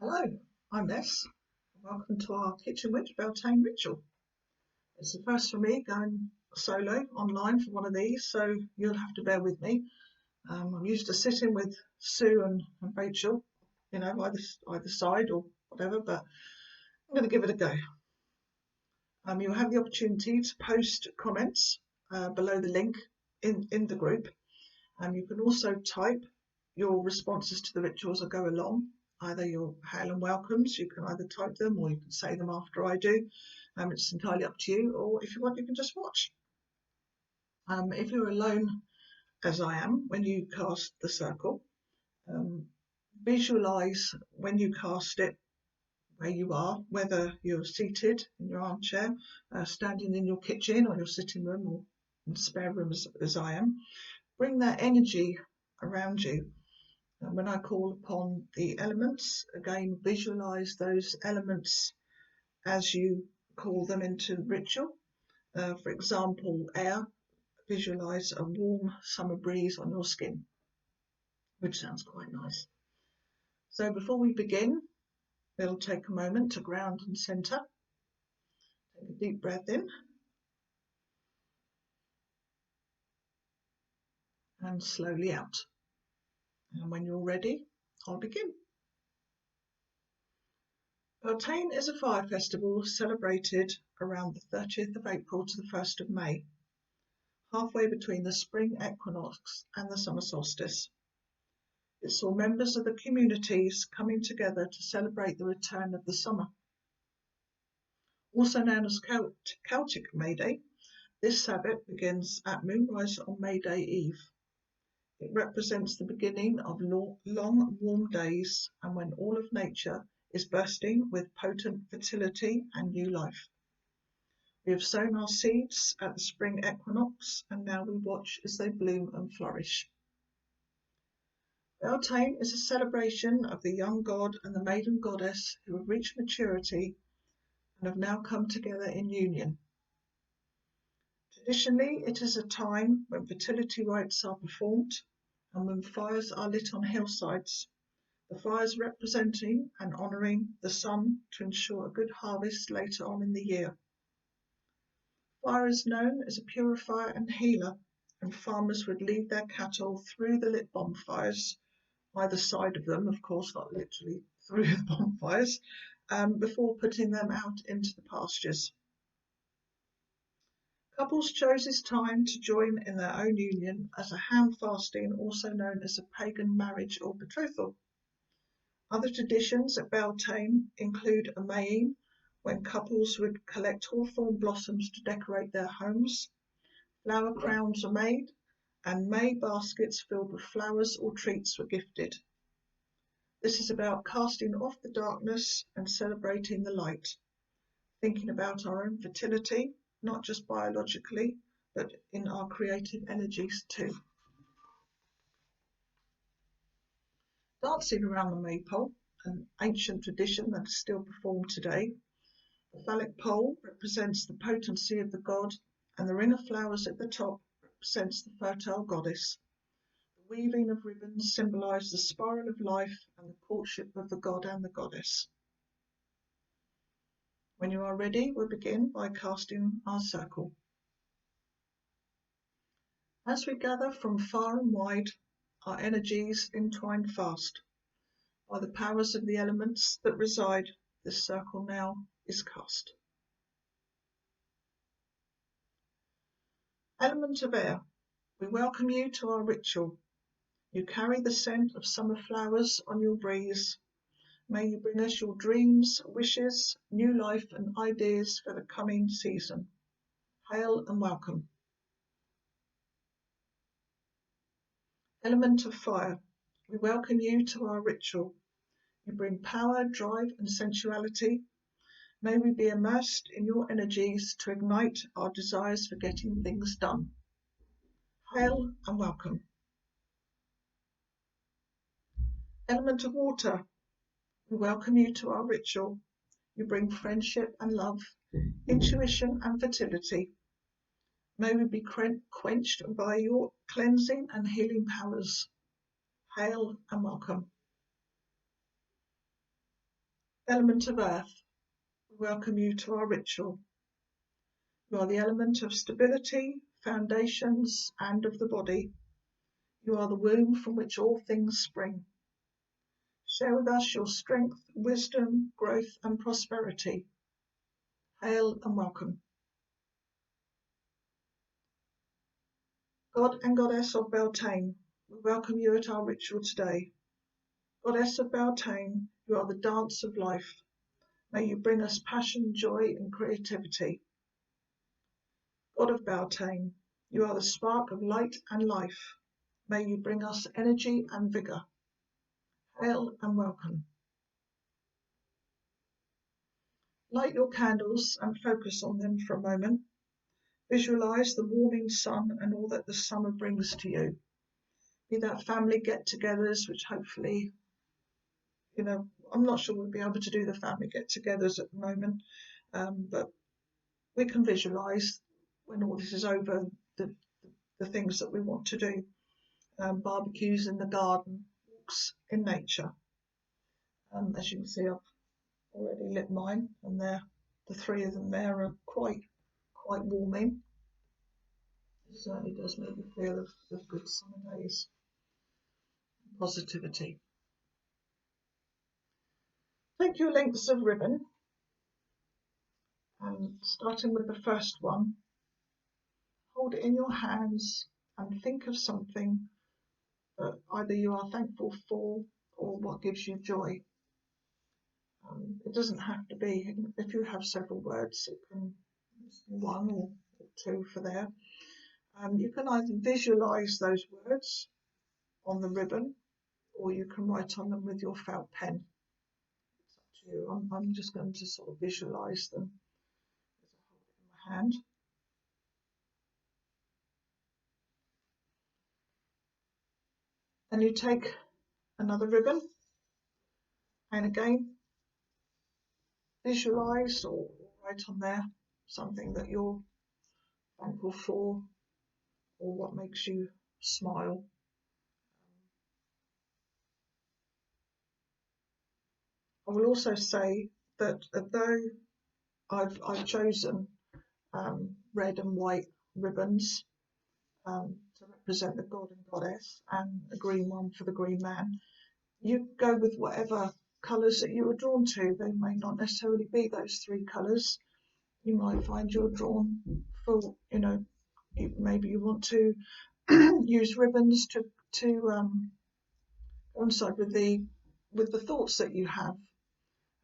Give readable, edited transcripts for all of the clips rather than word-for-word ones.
Hello, I'm Ness. Welcome to our Kitchen Witch Beltane ritual. It's the first for me going solo online for one of these, so you'll have to bear with me. I'm used to sitting with Sue and Rachel, either side or whatever, but I'm going to give it a go. You'll have the opportunity to post comments below the link in the group. You can also type your responses to the rituals as I go along. Either your hail and welcomes, you can either type them or you can say them after I do. It's entirely up to you, or if you want, you can just watch. If you're alone, as I am, when you cast the circle, visualize when you cast it where you are, whether you're seated in your armchair, standing in your kitchen or your sitting room or in the spare room as I am. Bring that energy around you. And when I call upon the elements, again, visualize those elements as you call them into the ritual. For example, air, visualize a warm summer breeze on your skin, which sounds quite nice. So before we begin, we'll take a moment to ground and center. Take a deep breath in and slowly out. And when you're ready, I'll begin. Beltane is a fire festival celebrated around the 30th of April to the 1st of May, halfway between the spring equinox and the summer solstice. It saw members of the communities coming together to celebrate the return of the summer. Also known as Celtic May Day, this Sabbath begins at moonrise on May Day Eve. It represents the beginning of long, warm days and when all of nature is bursting with potent fertility and new life. We have sown our seeds at the spring equinox and now we watch as they bloom and flourish. Beltane is a celebration of the young god and the maiden goddess who have reached maturity and have now come together in union. Traditionally, it is a time when fertility rites are performed and when fires are lit on hillsides, the fires representing and honouring the sun to ensure a good harvest later on in the year. Fire is known as a purifier and healer, and farmers would lead their cattle through the lit bonfires, either side of them, of course, not literally through the bonfires, before putting them out into the pastures. Couples chose this time to join in their own union as a ham fasting, also known as a pagan marriage or betrothal. Other traditions at Beltane include a Maying, when couples would collect hawthorn blossoms to decorate their homes. Flower crowns are made, and May baskets filled with flowers or treats were gifted. This is about casting off the darkness and celebrating the light, thinking about our own fertility, not just biologically, but in our creative energies too. Dancing around the maypole, an ancient tradition that is still performed today. The phallic pole represents the potency of the god, and the ring of flowers at the top represents the fertile goddess. The weaving of ribbons symbolise the spiral of life and the courtship of the god and the goddess. When you are ready, we'll begin by casting our circle. As we gather from far and wide, our energies entwine fast. By the powers of the elements that reside, this circle now is cast. Element of air, we welcome you to our ritual. You carry the scent of summer flowers on your breeze. May you bring us your dreams, wishes, new life and ideas for the coming season. Hail and welcome. Element of fire, we welcome you to our ritual. You bring power, drive and sensuality. May we be immersed in your energies to ignite our desires for getting things done. Hail and welcome. Element of water, we welcome you to our ritual. You bring friendship and love, intuition and fertility. May we be quenched by your cleansing and healing powers. Hail and welcome. Element of earth, we welcome you to our ritual. You are the element of stability, foundations, and of the body. You are the womb from which all things spring. Share with us your strength, wisdom, growth, and prosperity. Hail and welcome. God and Goddess of Beltane, we welcome you at our ritual today. Goddess of Beltane, you are the dance of life. May you bring us passion, joy, and creativity. God of Beltane, you are the spark of light and life. May you bring us energy and vigour. Hail and welcome. Light your candles and focus on them for a moment. Visualise the warming sun and all that the summer brings to you. Be that family get-togethers, which hopefully, I'm not sure we'll be able to do the family get-togethers at the moment, but we can visualise when all this is over the things that we want to do. Barbecues in the garden, walks in nature. As you can see, I've already lit mine, and the three of them there are quite warming. It certainly does make me feel of good summer days. Positivity. Take your lengths of ribbon, and starting with the first one, hold it in your hands and think of something that either you are thankful for or what gives you joy. It doesn't have to be, if you have several words, it can be one or two for there. You can either visualise those words on the ribbon, or you can write on them with your felt pen. It's up to you. I'm just going to sort of visualise them as I hold it in my hand. And you take another ribbon, and again visualise or write on there something that you're thankful for or what makes you smile. I will also say that although I've chosen red and white ribbons to represent the god and goddess, and a green one for the green man, you go with whatever colours that you are drawn to. They may not necessarily be those three colours. You might find you're drawn for, maybe you want to use ribbons to coincide with the thoughts that you have,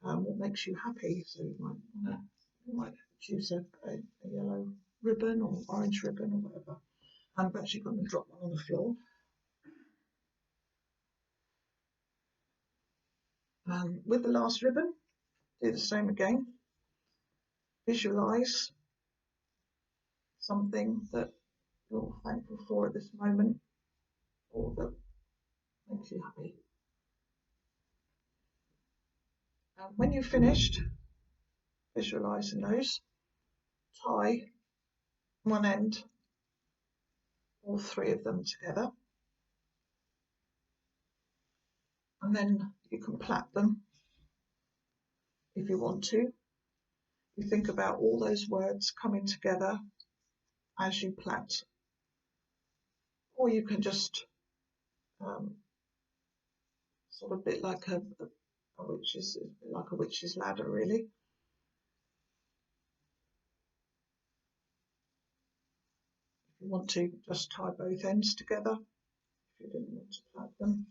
what makes you happy. So you might choose a yellow ribbon or orange ribbon or whatever. I'm actually going to drop one on the floor. With the last ribbon, do the same again. Visualise something that you're thankful for at this moment or that makes you happy. When you've finished visualising those, tie one end, all three of them together, and then you can plait them if you want to. You think about all those words coming together as you plait, or you can just sort of a bit like a witch's ladder, really. If you want to, just tie both ends together if you didn't want to plait them.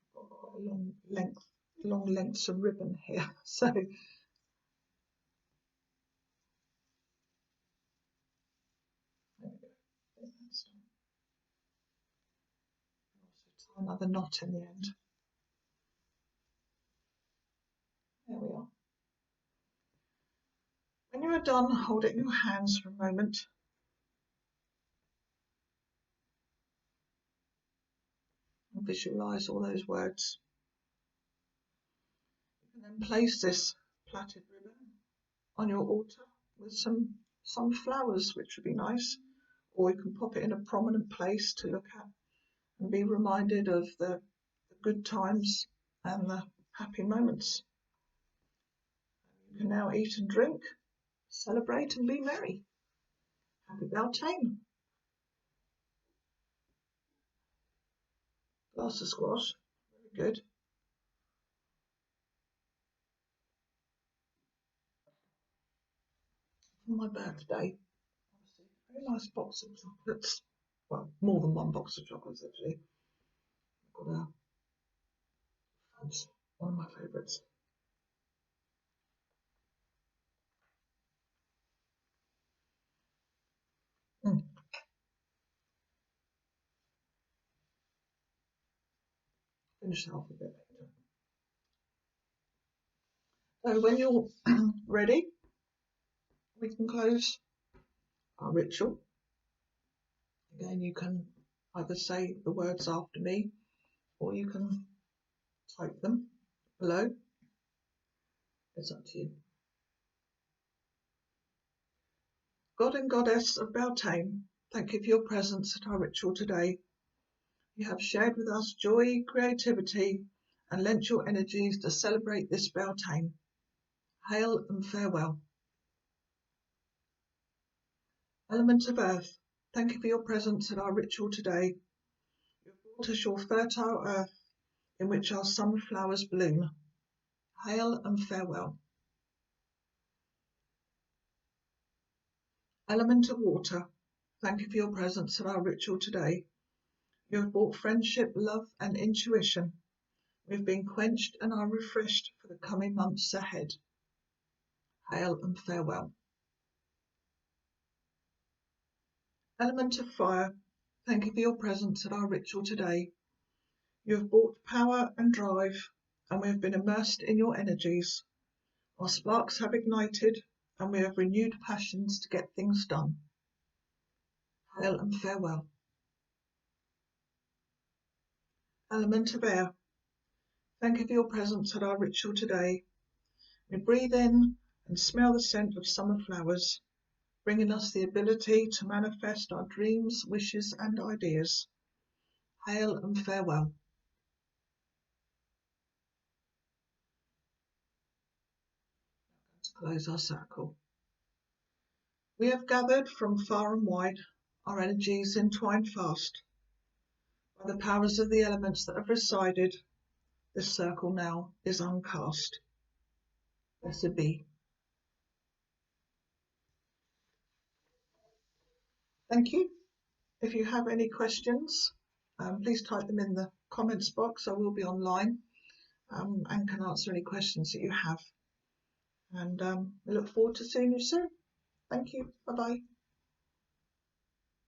I've got quite a long lengths of ribbon here, so there we go. Also tie another knot in the end. There we are. When you are done, hold it in your hands for a moment. And visualise all those words. You can then place this plaited ribbon on your altar with some flowers, which would be nice, or you can pop it in a prominent place to look at and be reminded of the good times and the happy moments. You can now eat and drink, celebrate and be merry. Happy Beltane. Glass of squash, very good. For my birthday, very nice box of chocolates. Well, more than one box of chocolates actually. Got a fudge, one of my favourites. Finish that off a bit later. So when you're ready, we can close our ritual. Again, you can either say the words after me or you can type them below. It's up to you. God and Goddess of Beltane, thank you for your presence at our ritual today. You have shared with us joy, creativity, and lent your energies to celebrate this Beltane. Hail and farewell. Element of Earth, thank you for your presence at our ritual today. You have brought us your fertile earth in which our summer flowers bloom. Hail and farewell. Element of Water, thank you for your presence at our ritual today. You have brought friendship, love, and intuition. We've been quenched and are refreshed for the coming months ahead. Hail and farewell. Element of Fire, thank you for your presence at our ritual today. You have brought power and drive, and we have been immersed in your energies. Our sparks have ignited, and we have renewed passions to get things done. Hail and farewell. Element of Air, thank you for your presence at our ritual today. We breathe in and smell the scent of summer flowers, bringing us the ability to manifest our dreams, wishes, and ideas. Hail and farewell. To close our circle. We have gathered from far and wide, our energies entwined fast. By the powers of the elements that have resided, this circle now is uncast. Blessed be. Thank you. If you have any questions, please type them in the comments box. I will be online and can answer any questions that you have. And we look forward to seeing you soon. Thank you. Bye-bye.